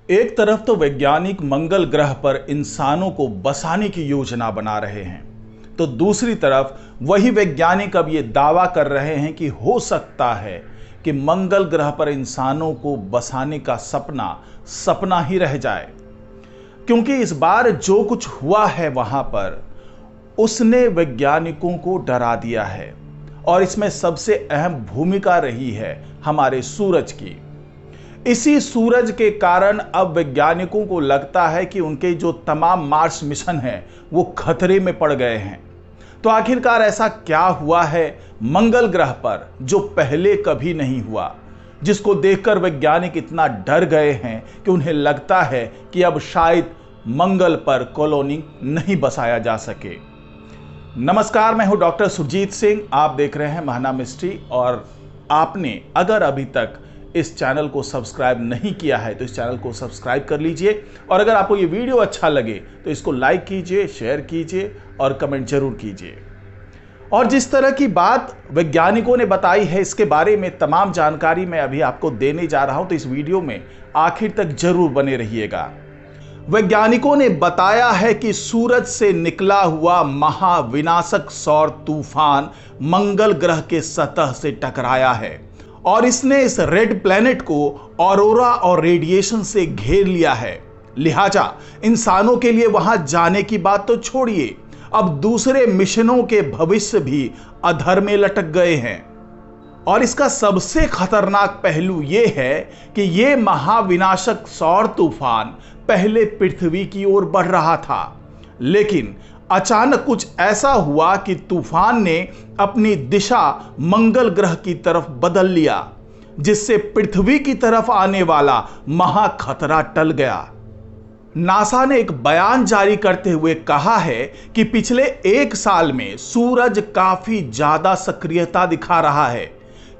एक तरफ तो वैज्ञानिक मंगल ग्रह पर इंसानों को बसाने की योजना बना रहे हैं, तो दूसरी तरफ वही वैज्ञानिक अब ये दावा कर रहे हैं कि हो सकता है कि मंगल ग्रह पर इंसानों को बसाने का सपना सपना ही रह जाए। क्योंकि इस बार जो कुछ हुआ है वहां पर उसने वैज्ञानिकों को डरा दिया है और इसमें सबसे अहम भूमिका रही है हमारे सूरज की। इसी सूरज के कारण अब वैज्ञानिकों को लगता है कि उनके जो तमाम मार्स मिशन हैं वो खतरे में पड़ गए हैं। तो आखिरकार ऐसा क्या हुआ है मंगल ग्रह पर जो पहले कभी नहीं हुआ, जिसको देखकर वैज्ञानिक इतना डर गए हैं कि उन्हें लगता है कि अब शायद मंगल पर कॉलोनी नहीं बसाया जा सके। नमस्कार, मैं हूं डॉक्टर सुरजीत सिंह। आप देख रहे हैं महाना मिस्ट्री और आपने अगर अभी तक इस चैनल को सब्सक्राइब नहीं किया है तो इस चैनल को सब्सक्राइब कर लीजिए और अगर आपको ये वीडियो अच्छा लगे तो इसको लाइक कीजिए, शेयर कीजिए और कमेंट जरूर कीजिए। और जिस तरह की बात वैज्ञानिकों ने बताई है इसके बारे में तमाम जानकारी मैं अभी आपको देने जा रहा हूं, तो इस वीडियो में आखिर तक जरूर बने रहिएगा। वैज्ञानिकों ने बताया है कि सूरज से निकला हुआ महाविनाशक सौर तूफान मंगल ग्रह के सतह से टकराया है और इसने इस रेड प्लैनेट को ऑरोरा और रेडिएशन से घेर लिया है। लिहाजा इंसानों के लिए वहां जाने की बात तो छोड़िए, अब दूसरे मिशनों के भविष्य भी अधर में लटक गए हैं। और इसका सबसे खतरनाक पहलू यह है कि यह महाविनाशक सौर तूफान पहले पृथ्वी की ओर बढ़ रहा था, लेकिन अचानक कुछ ऐसा हुआ कि तूफान ने अपनी दिशा मंगल ग्रह की तरफ बदल लिया, जिससे पृथ्वी की तरफ आने वाला महाखतरा टल गया। नासा ने एक बयान जारी करते हुए कहा है कि पिछले एक साल में सूरज काफी ज्यादा सक्रियता दिखा रहा है,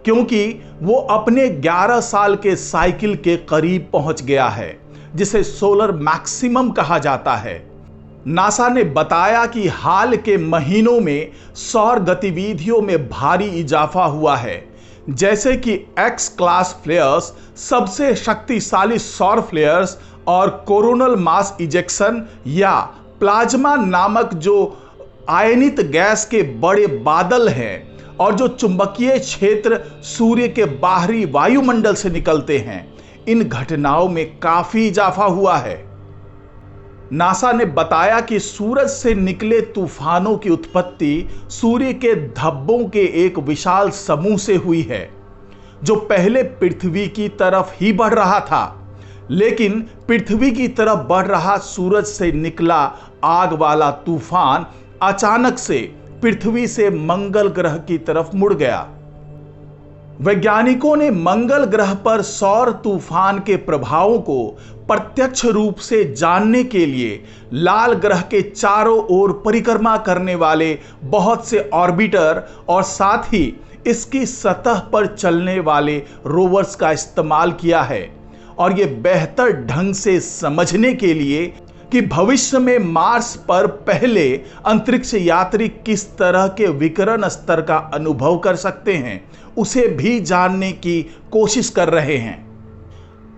क्योंकि वो अपने 11 साल के साइकिल के करीब पहुंच गया है, जिसे सोलर मैक्सिमम कहा जाता है। नासा ने बताया कि हाल के महीनों में सौर गतिविधियों में भारी इजाफा हुआ है, जैसे कि एक्स क्लास फ्लेयर्स, सबसे शक्तिशाली सौर फ्लेयर्स और कोरोनल मास इजेक्शन या प्लाज्मा नामक जो आयनित गैस के बड़े बादल हैं और जो चुंबकीय क्षेत्र सूर्य के बाहरी वायुमंडल से निकलते हैं, इन घटनाओं में काफी इजाफा हुआ है। नासा ने बताया कि सूरज से निकले तूफानों की उत्पत्ति सूर्य के धब्बों के एक विशाल समूह से हुई है, जो पहले पृथ्वी की तरफ ही बढ़ रहा था, लेकिन पृथ्वी की तरफ बढ़ रहा सूरज से निकला आग वाला तूफान अचानक से पृथ्वी से मंगल ग्रह की तरफ मुड़ गया। वैज्ञानिकों ने मंगल ग्रह पर सौर तूफान के प्रभावों को प्रत्यक्ष रूप से जानने के लिए लाल ग्रह के चारों ओर परिक्रमा करने वाले बहुत से ऑर्बिटर और साथ ही इसकी सतह पर चलने वाले रोवर्स का इस्तेमाल किया है, और यह बेहतर ढंग से समझने के लिए कि भविष्य में मार्स पर पहले अंतरिक्ष यात्री किस तरह के विकिरण स्तर का अनुभव कर सकते हैं, उसे भी जानने की कोशिश कर रहे हैं।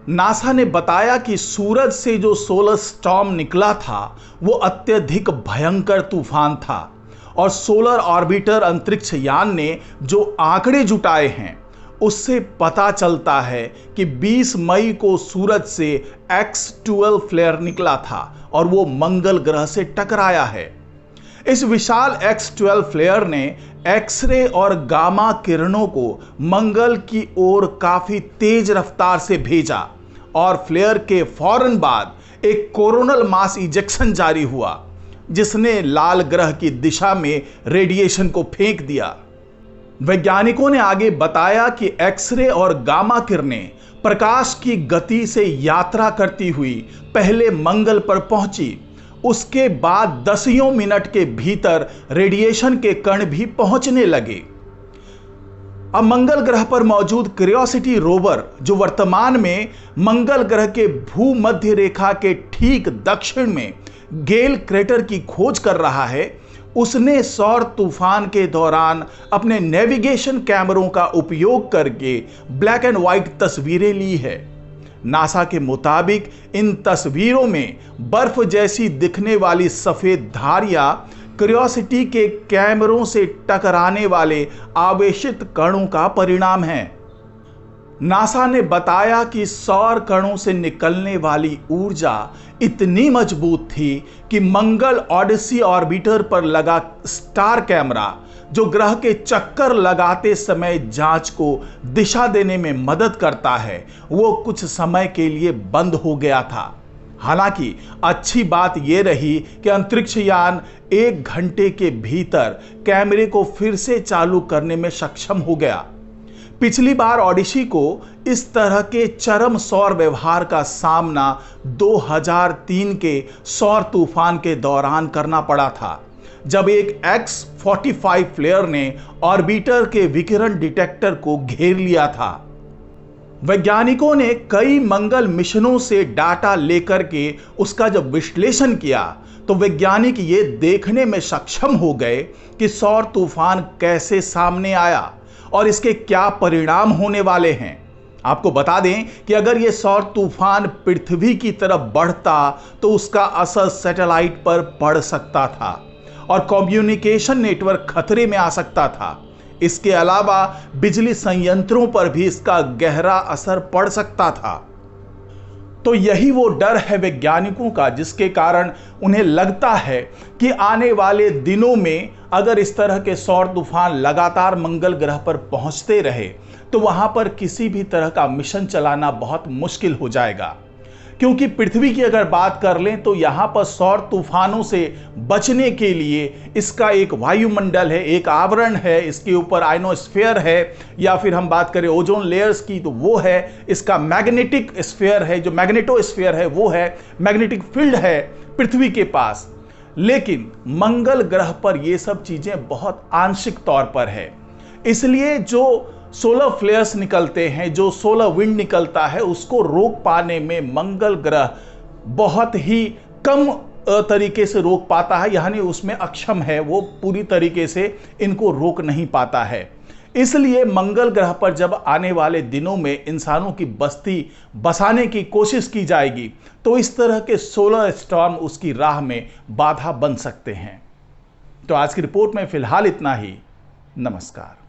नासा ने बताया कि सूरज से जो सोलर स्टॉर्म निकला था वो अत्यधिक भयंकर तूफान था और सोलर ऑर्बिटर अंतरिक्ष यान ने जो आंकड़े जुटाए हैं उससे पता चलता है कि 20 मई को सूरज से X12 फ्लेयर निकला था और वो मंगल ग्रह से टकराया है। इस विशाल X12 फ्लेयर ने एक्सरे और गामा किरणों को मंगल की ओर काफी तेज रफ्तार से भेजा और फ्लेयर के फौरन बाद एक कोरोनल मास इजेक्शन जारी हुआ, जिसने लाल ग्रह की दिशा में रेडिएशन को फेंक दिया। वैज्ञानिकों ने आगे बताया कि एक्सरे और गामा किरणें प्रकाश की गति से यात्रा करती हुई पहले मंगल पर पहुंची, उसके बाद दसियों मिनट के भीतर रेडिएशन के कण भी पहुंचने लगे। अब मंगल ग्रह पर मौजूद क्यूरियोसिटी रोवर, जो वर्तमान में मंगल ग्रह के भूमध्य रेखा के ठीक दक्षिण में गेल क्रेटर की खोज कर रहा है, उसने सौर तूफान के दौरान अपने नेविगेशन कैमरों का उपयोग करके ब्लैक एंड व्हाइट तस्वीरें ली है। नासा के मुताबिक इन तस्वीरों में बर्फ जैसी दिखने वाली सफेद धारियां क्यूरियोसिटी के कैमरों से टकराने वाले आवेशित कणों का परिणाम है। नासा ने बताया कि सौर कणों से निकलने वाली ऊर्जा इतनी मजबूत थी कि मंगल ओडिसी ऑर्बिटर पर लगा स्टार कैमरा, जो ग्रह के चक्कर लगाते समय जांच को दिशा देने में मदद करता है, वो कुछ समय के लिए बंद हो गया था। हालांकि अच्छी बात यह रही कि अंतरिक्ष यान 1 घंटे के भीतर कैमरे को फिर से चालू करने में सक्षम हो गया। पिछली बार ओडिसी को इस तरह के चरम सौर व्यवहार का सामना 2003 के सौर तूफान के दौरान करना पड़ा था, जब एक X-45 फ्लेयर ने ऑर्बिटर के विकिरण डिटेक्टर को घेर लिया था। वैज्ञानिकों ने कई मंगल मिशनों से डाटा लेकर के उसका जब विश्लेषण किया तो वैज्ञानिक ये देखने में सक्षम हो गए कि सौर तूफान कैसे सामने आया और इसके क्या परिणाम होने वाले हैं। आपको बता दें कि अगर यह सौर तूफान पृथ्वी की तरफ बढ़ता तो उसका असर सैटेलाइट पर पड़ सकता था और कम्युनिकेशन नेटवर्क खतरे में आ सकता था। इसके अलावा बिजली संयंत्रों पर भी इसका गहरा असर पड़ सकता था। तो यही वो डर है वैज्ञानिकों का, जिसके कारण उन्हें लगता है कि आने वाले दिनों में अगर इस तरह के सौर तूफान लगातार मंगल ग्रह पर पहुंचते रहे तो वहां पर किसी भी तरह का मिशन चलाना बहुत मुश्किल हो जाएगा। क्योंकि पृथ्वी की अगर बात कर लें तो यहां पर सौर तूफानों से बचने के लिए इसका एक वायुमंडल है, एक आवरण है, इसके ऊपर आयनोस्फीयर है, या फिर हम बात करें ओजोन लेयर्स की तो वो है, इसका मैग्नेटिक स्फीयर है, जो मैग्नेटोस्फीयर है वो है, मैग्नेटिक फील्ड है पृथ्वी के पास। लेकिन मंगल ग्रह पर ये सब चीजें बहुत आंशिक तौर पर है, इसलिए जो सोलर फ्लेयर्स निकलते हैं, जो सोलर विंड निकलता है, उसको रोक पाने में मंगल ग्रह बहुत ही कम तरीके से रोक पाता है, यानी उसमें अक्षम है, वो पूरी तरीके से इनको रोक नहीं पाता है। इसलिए मंगल ग्रह पर जब आने वाले दिनों में इंसानों की बस्ती बसाने की कोशिश की जाएगी तो इस तरह के सोलर स्टॉर्म उसकी राह में बाधा बन सकते हैं। तो आज की रिपोर्ट में फिलहाल इतना ही। नमस्कार।